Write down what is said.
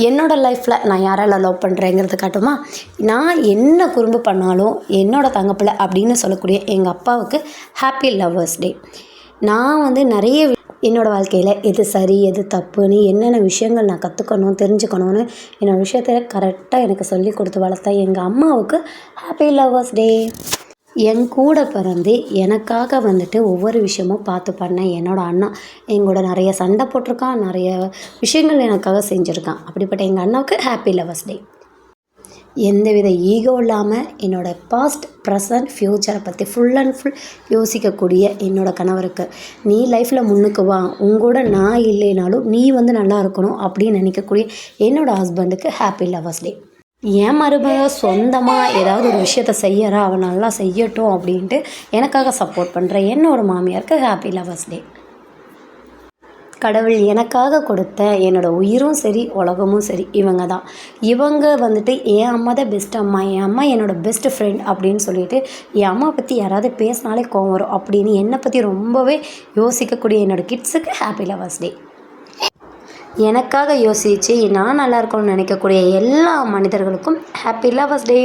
என்னோடய லைஃப்பில் நான் யாரெல்லாம் லவ் பண்ணுறேங்கிறது காட்டுமா? நான் என்ன குறும்பு பண்ணாலும் என்னோடய தங்கப்பிள்ளை அப்படின்னு சொல்லக்கூடிய எங்கள் அப்பாவுக்கு ஹாப்பி லவ்வர்ஸ் டே. நான் வந்து நிறைய என்னோடய வாழ்க்கையில் எது சரி எது தப்புன்னு என்னென்ன விஷயங்கள் நான் கற்றுக்கணும் தெரிஞ்சுக்கணும்னு என்னோடய விஷயத்த கரெக்டாக எனக்கு சொல்லி கொடுத்து வளர்த்தா எங்கள் அம்மாவுக்கு ஹாப்பி லவ்வர்ஸ் டே. என் கூட பிறந்து எனக்காக வந்துட்டு ஒவ்வொரு விஷயமும் பார்த்து பண்ண என்னோடய அண்ணா எங்கூட நிறைய சண்டை போட்டிருக்கான், நிறைய விஷயங்கள் எனக்காக செஞ்சுருக்கான். அப்படிப்பட்ட எங்கள் அண்ணாவுக்கு ஹாப்பி லவ்வர்ஸ் டே. எந்தவித ஈகோ இல்லாமல் என்னோடய பாஸ்ட் ப்ரெசன்ட் ஃப்யூச்சரை பற்றி ஃபுல் அண்ட் ஃபுல் யோசிக்கக்கூடிய என்னோடய கணவருக்கு, நீ லைஃப்பில் முன்னுக்கு வா, உங்கூட நான் இல்லைனாலும் நீ வந்து நல்லா இருக்கணும் அப்படின்னு நினைக்கக்கூடிய என்னோடய ஹஸ்பண்டுக்கு ஹாப்பி லவ்வர்ஸ் டே. என் மருமக சொந்தமாக ஏதாவது ஒரு விஷயத்த செய்யறா, அவள் நல்லா செய்யட்டும் அப்படின்ட்டு எனக்காக சப்போர்ட் பண்ணுற என்னோடய மாமியாருக்கு ஹாப்பி லவ்வர்ஸ் டே. கடவுள் எனக்காக கொடுத்த என்னோடய உயிரும் சரி உலகமும் சரி இவங்க தான். இவங்க வந்துட்டு என் அம்மா தான் பெஸ்ட் அம்மா, என் அம்மா என்னோடய பெஸ்ட் ஃப்ரெண்ட் அப்படின்னு சொல்லிட்டு என் அம்மா பற்றி யாராவது பேசினாலே கோவம் வரும் அப்படின்னு என்னை பற்றி ரொம்பவே யோசிக்கக்கூடிய என்னோடய கிட்ஸுக்கு ஹாப்பி லவ்வர்ஸ் டே. எனக்காக யோசித்து நான் நல்லா இருக்கணும்னு நினைக்கக்கூடிய எல்லா மனிதர்களுக்கும் ஹாப்பி லவ்வர்ஸ் டே.